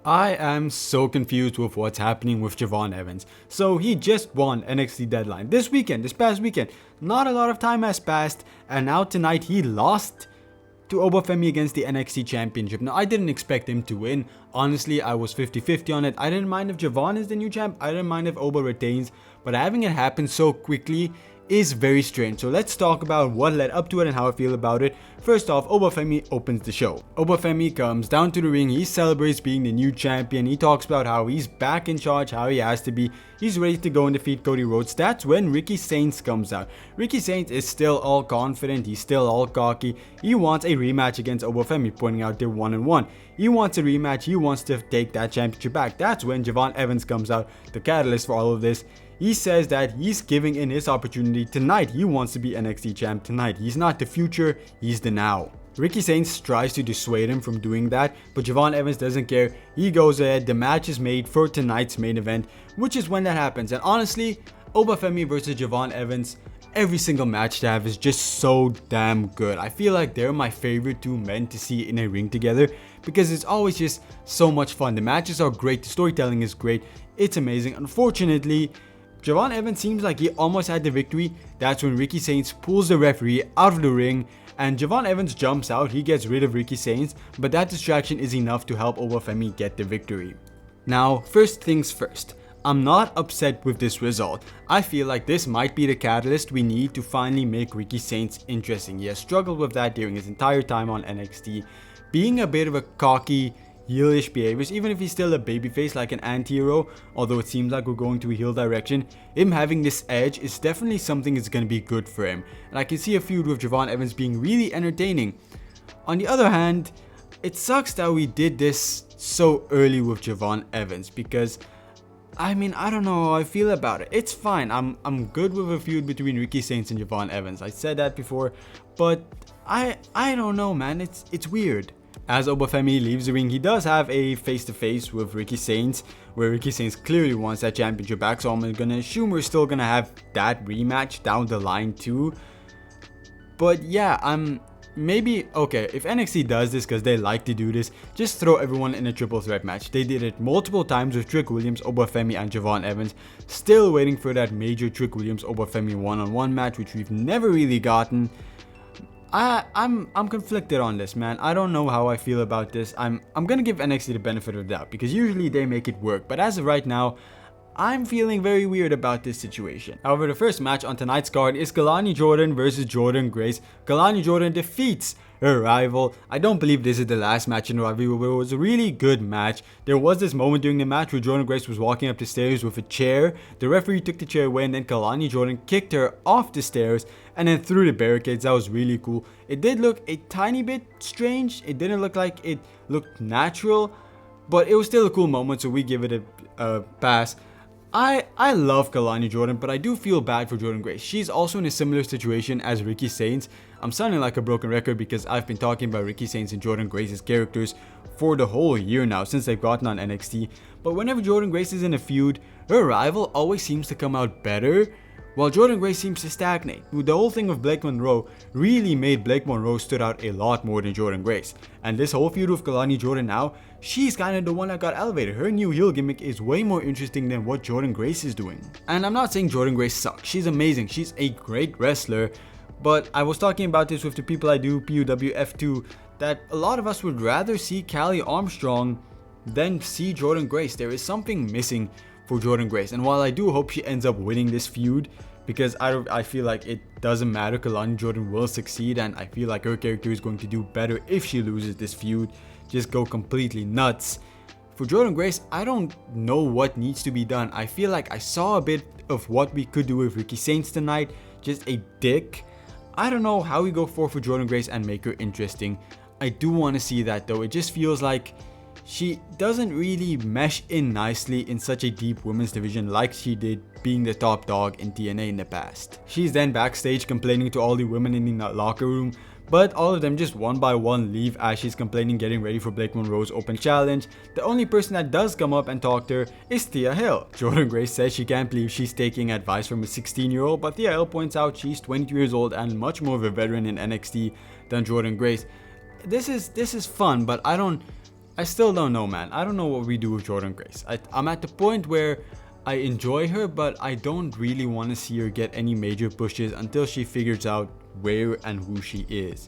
I am so confused with what's happening with Javon Evans. So he just won NXT Deadline this past weekend. Not a lot of time has passed, and now tonight he lost to Oba Femi against the NXT Championship. Now, I didn't expect him to win. Honestly, I was 50-50 on it. I didn't mind if Javon is the new champ. I didn't mind if Oba retains. But having it happen so quickly is very strange. So let's talk about what led up to it and how I feel about it. First off, Oba Femi opens the show. Oba Femi comes down to the ring. He celebrates being the new champion. He talks about how he's back in charge, how he has to be. He's ready to go and defeat Cody Rhodes. That's when Ricky Saints comes out. Ricky Saints is still all confident. He's still all cocky. He wants a rematch against Oba Femi, pointing out they're 1-1. He wants a rematch. He wants to take that championship back. That's when Javon Evans comes out, the catalyst for all of this. He says that he's giving in his opportunity tonight. He wants to be NXT champ tonight. He's not the future, he's the now. Ricky Saints tries to dissuade him from doing that, but Javon Evans doesn't care. He goes ahead. The match is made for tonight's main event, which is when that happens. And honestly, Oba Femi versus Javon Evans, every single match they have is just so damn good. I feel like they're my favorite two men to see in a ring together because it's always just so much fun. The matches are great. The storytelling is great. It's amazing. Unfortunately, Javon Evans seems like he almost had the victory. That's when Ricky Saints pulls the referee out of the ring and Javon Evans jumps out. He gets rid of Ricky Saints, but that distraction is enough to help Oba Femi get the victory. Now, first things first, I'm not upset with this result. I feel like this might be the catalyst we need to finally make Ricky Saints interesting. He has struggled with that during his entire time on NXT, being a bit of a cocky, heelish behaviors. Even if he's still a babyface like an anti-hero, although it seems like we're going to a heel direction, him having this edge is definitely something that's going to be good for him. And I can see a feud with Javon Evans being really entertaining. On the other hand, it sucks that we did this so early with Javon Evans because I don't know how I feel about it. It's fine. I'm good with a feud between Ricky Saints and Javon Evans. I said that before, but I don't know, man. It's weird. As Oba Femi leaves the ring, he does have a face-to-face with Ricky Saints, where Ricky Saints clearly wants that championship back, so I'm gonna assume we're still gonna have that rematch down the line too. But yeah, maybe, okay, if NXT does this because they like to do this, just throw everyone in a triple threat match. They did it multiple times with Trick Williams, Oba Femi, and Javon Evans. Still waiting for that major Trick Williams, Oba Femi one-on-one match, which we've never really gotten. I'm conflicted on this, man. I don't know how I feel about this. I'm gonna give NXT the benefit of the doubt because usually they make it work, but as of right now, I'm feeling very weird about this situation. However, the first match on tonight's card is Kalani Jordan versus Jordynne Grace. Kalani Jordan defeats her rival. I don't believe this is the last match in the rivalry, but it was a really good match. There was this moment during the match where Jordynne Grace was walking up the stairs with a chair. The referee took the chair away and then Kalani Jordan kicked her off the stairs and then through the barricades. That was really cool. It did look a tiny bit strange. It didn't look like it looked natural, but it was still a cool moment, so we give it a pass. I love Kalani Jordan, but I do feel bad for Jordynne Grace. She's also in a similar situation as Ricky Saints. I'm sounding like a broken record because I've been talking about Ricky Saints and Jordynne Grace's characters for the whole year now since they've gotten on NXT. But whenever Jordynne Grace is in a feud, her rival always seems to come out better, while Jordynne Grace seems to stagnate. The whole thing with Blake Monroe really made Blake Monroe stood out a lot more than Jordynne Grace. And this whole feud with Kalani Jordan now, she's kind of the one that got elevated. Her new heel gimmick is way more interesting than what Jordynne Grace is doing. And I'm not saying Jordynne Grace sucks. She's amazing. She's a great wrestler. But I was talking about this with the people I do PUWF2, that a lot of us would rather see Callie Armstrong than see Jordynne Grace. There is something missing for Jordynne Grace, and while I do hope she ends up winning this feud, because I feel like it doesn't matter, Kalani Jordan will succeed, and I feel like her character is going to do better if she loses this feud, just go completely nuts. For Jordynne Grace, I don't know what needs to be done. I feel like I saw a bit of what we could do with Ricky Saints tonight, just a dick. I don't know how we go for Jordynne Grace and make her interesting. I do want to see that though. It just feels like she doesn't really mesh in nicely in such a deep women's division like she did being the top dog in TNA in the past. She's then backstage complaining to all the women in the locker room, but all of them just one by one leave as she's complaining, getting ready for Blake Monroe's open challenge. The only person that does come up and talk to her is Thea Hill. Jordynne Grace says she can't believe she's taking advice from a 16-year-old, but Thea Hill points out she's 22 years old and much more of a veteran in NXT than Jordynne Grace. This is fun, but I don't I still don't know, man. I don't know what we do with Jordynne Grace. I'm at the point where I enjoy her, but I don't really want to see her get any major pushes until she figures out where and who she is.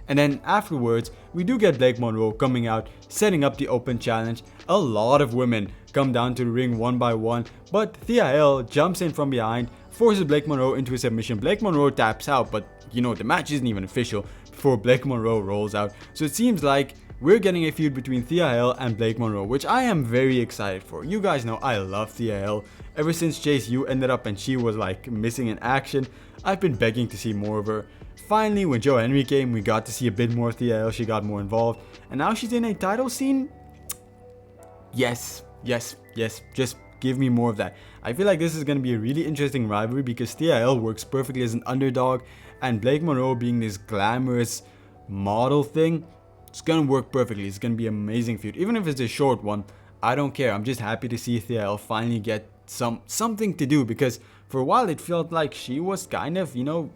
And then afterwards, we do get Blake Monroe coming out, setting up the open challenge. A lot of women come down to the ring one by one, but Thea Hale jumps in from behind, forces Blake Monroe into a submission. Blake Monroe taps out, but you know, the match isn't even official before Blake Monroe rolls out. So it seems like we're getting a feud between Thea Hale and Blake Monroe, which I am very excited for. You guys know I love Thea Hale. Ever since Chase U ended up and she was like missing in action, I've been begging to see more of her. Finally, when Joe Henry came, we got to see a bit more of Thea Hale. She got more involved, and now she's in a title scene. Yes, just give me more of that. I feel like this is going to be a really interesting rivalry because Thea Hale works perfectly as an underdog, and Blake Monroe being this glamorous model thing, it's going to work perfectly. It's going to be an amazing feud. Even if it's a short one, I don't care. I'm just happy to see Thea Hale finally get something to do, because for a while it felt like she was kind of, you know,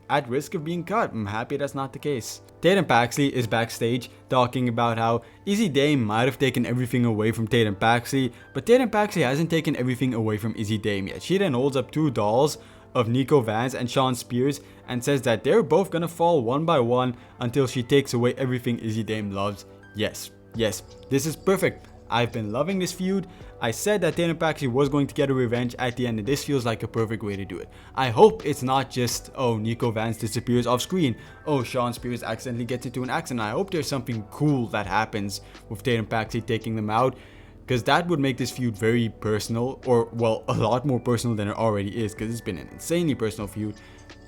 at risk of being cut. I'm happy that's not the case. Tatum Paxley is backstage talking about how Izzy Dame might have taken everything away from Tatum Paxley, but Tatum Paxley hasn't taken everything away from Izzy Dame yet. She then holds up two dolls of Nico Vance and Sean Spears and says that they're both gonna fall one by one until she takes away everything Izzy Dame loves. Yes, this is perfect. I've been loving this feud. I said that Tatum Paxley was going to get a revenge at the end, and this feels like a perfect way to do it. I hope it's not just, oh, Nico Vance disappears off screen, oh, Sean Spears accidentally gets into an accident. I hope there's something cool that happens with Tatum Paxley taking them out, because that would make this feud very personal, or, well, a lot more personal than it already is, because it's been an insanely personal feud.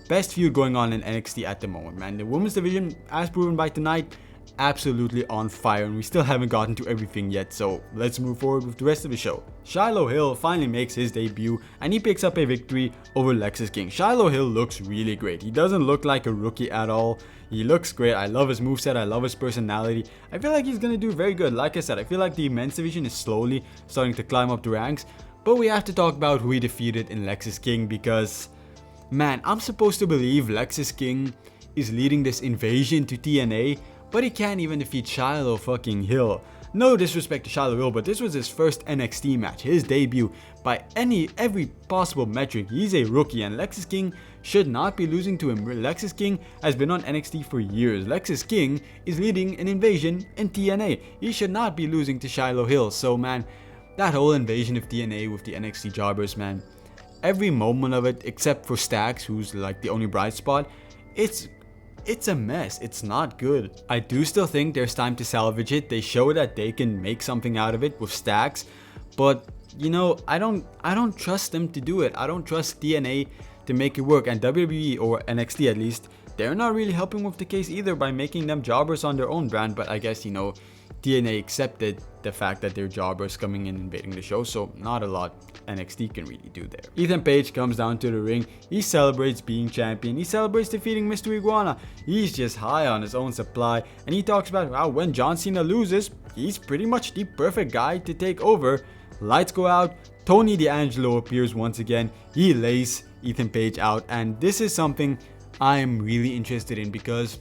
Best feud going on in NXT at the moment, man. The women's division, as proven by tonight, absolutely on fire, and we still haven't gotten to everything yet, so let's move forward with the rest of the show. Shiloh Hill finally makes his debut, and he picks up a victory over Lexis King. Shiloh Hill looks really great. He doesn't look like a rookie at all. He looks great. I love his moveset. I love his personality. I feel like he's gonna do very good. Like I said, I feel like the men's division is slowly starting to climb up the ranks, but we have to talk about who he defeated in Lexis King, because man, I'm supposed to believe Lexis King is leading this invasion to TNA, but he can't even defeat Shiloh fucking Hill. No disrespect to Shiloh Hill, but this was his first NXT match, his debut. By every possible metric, he's a rookie, and Lexis King should not be losing to him. Lexis King has been on NXT for years. Lexis King is leading an invasion in TNA. He should not be losing to Shiloh Hill. So man, that whole invasion of TNA with the NXT jobbers, man, every moment of it, except for Stax, who's like the only bright spot, it's a mess. It's not good. I do still think there's time to salvage it. They show that they can make something out of it with Stax, but you know, I don't trust them to do it. I don't trust TNA to make it work, and WWE, or NXT at least, they're not really helping with the case either by making them jobbers on their own brand. But I guess, you know, TNA accepted the fact that they're jobbers coming in and invading the show, so not a lot NXT can really do there. Ethan Page comes down to the ring. He celebrates being champion. He celebrates defeating Mr. Iguana. He's just high on his own supply, and he talks about how when John Cena loses, he's pretty much the perfect guy to take over. Lights go out. Tony D'Angelo appears once again. He lays Ethan Page out, and this is something I'm really interested in, because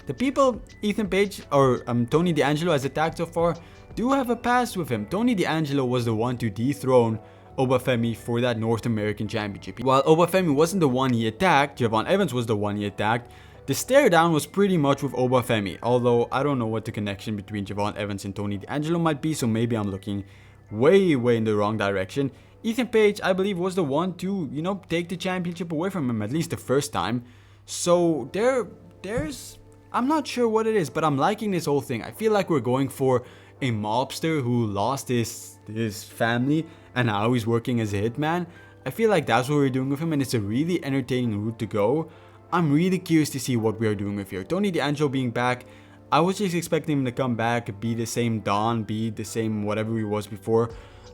the people Ethan Page or Tony D'Angelo has attacked so far do have a past with him. Tony D'Angelo was the one to dethrone Oba Femi for that North American Championship. While Oba Femi wasn't the one he attacked, Javon Evans was the one he attacked. The stare down was pretty much with Oba Femi, although I don't know what the connection between Javon Evans and Tony D'Angelo might be, so maybe I'm looking way in the wrong direction. Ethan Page, I believe, was the one to, you know, take the championship away from him, at least the first time. So there's I'm not sure what it is, but I'm liking this whole thing. I feel like we're going for a mobster who lost his family and now he's working as a hitman. I feel like that's what we're doing with him, and it's a really entertaining route to go. I'm really curious to see what we are doing with here. Tony D'Angelo being back, I was just expecting him to come back, be the same Don, be the same whatever he was before.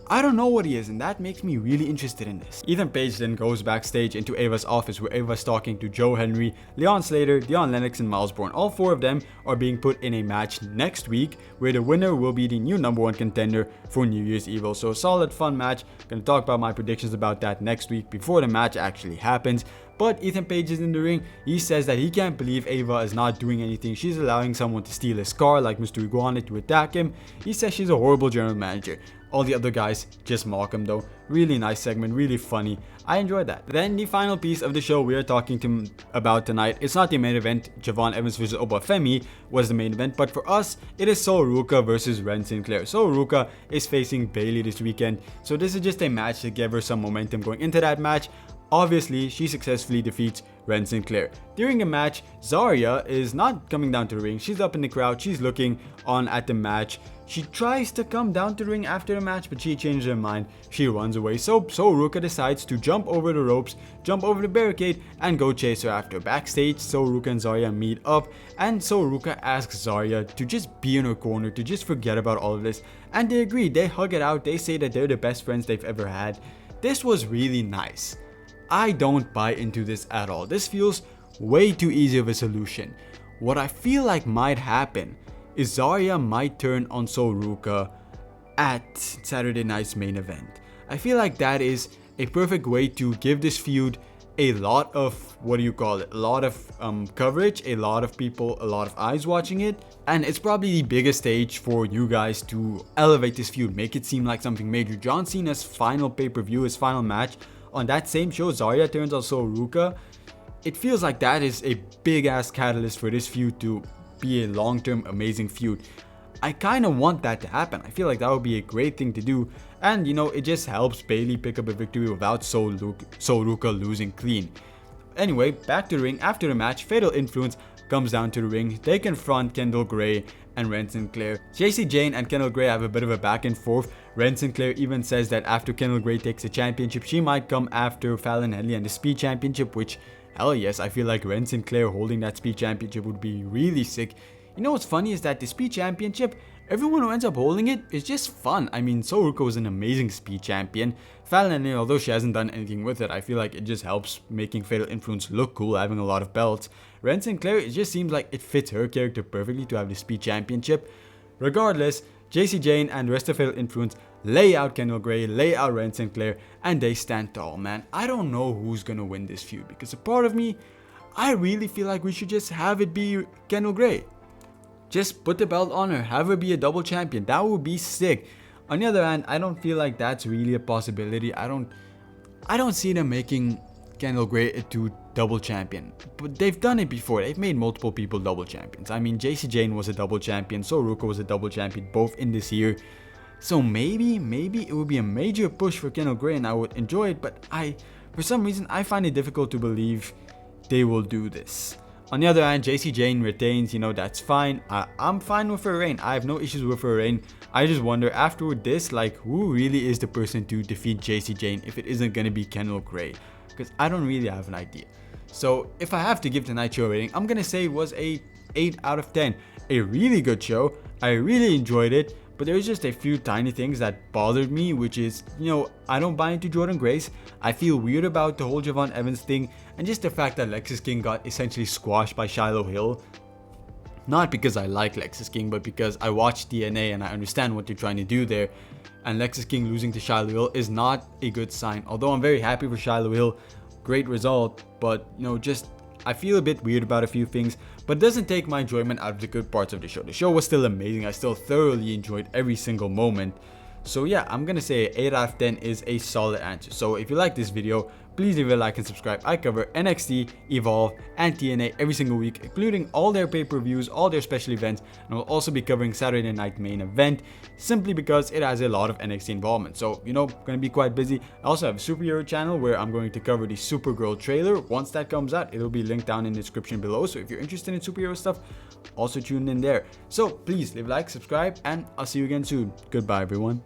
I don't know what he is, and that makes me really interested in this. Ethan Page then goes backstage into Ava's office, where Ava's talking to Joe Henry, Leon Slater, Dion Lennox, and Miles Bourne. All four of them are being put in a match next week, where the winner will be the new #1 contender for New Year's Evil. So a solid, fun match. Gonna talk about my predictions about that next week before the match actually happens. But Ethan Page is in the ring. He says that he can't believe Ava is not doing anything. She's allowing someone to steal his car like Mr. Iguana to attack him. He says she's a horrible general manager. All the other guys just mock him though. Really nice segment, really funny. I enjoyed that. Then the final piece of the show we are talking about tonight, it's not the main event. Javon Evans vs Oba Femi was the main event, but for us, it is Sol Ruca versus Ren Sinclair. Sol Ruca is facing Bayley this weekend, so this is just a match to give her some momentum going into that match. Obviously, she successfully defeats Ren Sinclair. During the match, Zarya is not coming down to the ring. She's up in the crowd. She's looking on at the match. She tries to come down to the ring after the match, but she changed her mind. She runs away. So Ruca decides to jump over the ropes, jump over the barricade, and go chase her after. Backstage, Ruca and Zarya meet up, and Ruca asks Zarya to just be in her corner, to just forget about all of this. And they agree. They hug it out. They say that they're the best friends they've ever had. This was really nice. I don't buy into this at all. This feels way too easy of a solution. What I feel like might happen is Zarya might turn on Sol Ruca at Saturday night's main event. I feel like that is a perfect way to give this feud a lot of, a lot of coverage, a lot of people, a lot of eyes watching it. And it's probably the biggest stage for you guys to elevate this feud, make it seem like something major. John Cena's final pay-per-view, his final match, on that same show, Zarya turns on Sol Ruca. It feels like that is a big ass catalyst for this feud to be a long-term amazing feud. I kind of want that to happen. I feel like that would be a great thing to do, and it just helps Bayley pick up a victory without Sol Ruca losing clean. Anyway, back to the ring. After the match, Fatal Influence comes down to the ring. They confront Kendall Gray and Ren Sinclair. Jacy Jayne and Kendall Gray have a bit of a back and forth. Ren Sinclair even says that after Kendall Gray takes the championship, she might come after Fallon Henley and the Speed Championship, which, hell yes, I feel like Ren Sinclair holding that Speed Championship would be really sick. You know what's funny is that the Speed Championship, everyone who ends up holding it is just fun. I mean, Sol Ruca was an amazing Speed Champion. Fallon Henley, although she hasn't done anything with it, I feel like it just helps making Fatal Influence look cool, having a lot of belts. Ren Sinclair, it just seems like it fits her character perfectly to have the Speed Championship. Regardless, Jacy Jayne and the rest of Fatal Influence lay out Kendall Gray, lay out Ren Sinclair, and they stand tall, man. I don't know who's gonna win this feud, because a part of me, I really feel like we should just have it be Kendall Gray. Just put the belt on her, have her be a double champion. That would be sick. On the other hand, I don't feel like that's really a possibility. I don't see them making Kendall Gray a double champion. But they've done it before. They've made multiple people double champions. I mean, Jacy Jayne was a double champion. Sol Ruca was a double champion, both in this year. So maybe it would be a major push for Kendall Gray and I would enjoy it. But for some reason, I find it difficult to believe they will do this. On the other hand, Jacy Jayne retains, that's fine. I'm fine with her reign. I have no issues with her reign. I just wonder after this, like, who really is the person to defeat Jacy Jayne if it isn't going to be Kendall Gray? Because I don't really have an idea. So if I have to give tonight's show rating, I'm going to say it was a 8 out of 10. A really good show. I really enjoyed it. But there's just a few tiny things that bothered me, which is, I don't buy into Jordynne Grace. I feel weird about the whole Javon Evans thing, and just the fact that Lexis King got essentially squashed by Shiloh Hill. Not because I like Lexis King, but because I watched TNA and I understand what they're trying to do there. And Lexis King losing to Shiloh Hill is not a good sign. Although I'm very happy for Shiloh Hill, great result, but I feel a bit weird about a few things, but it doesn't take my enjoyment out of the good parts of the show. The show was still amazing. I still thoroughly enjoyed every single moment. So yeah, I'm gonna say 8 out of 10 is a solid answer. So if you like this video, please leave a like and subscribe. I cover NXT, Evolve, and TNA every single week, including all their pay-per-views, all their special events, and I'll also be covering Saturday Night Main Event, simply because it has a lot of NXT involvement. So, gonna be quite busy. I also have a superhero channel where I'm going to cover the Supergirl trailer. Once that comes out, it'll be linked down in the description below. So if you're interested in superhero stuff, also tune in there. So please leave a like, subscribe, and I'll see you again soon. Goodbye, everyone.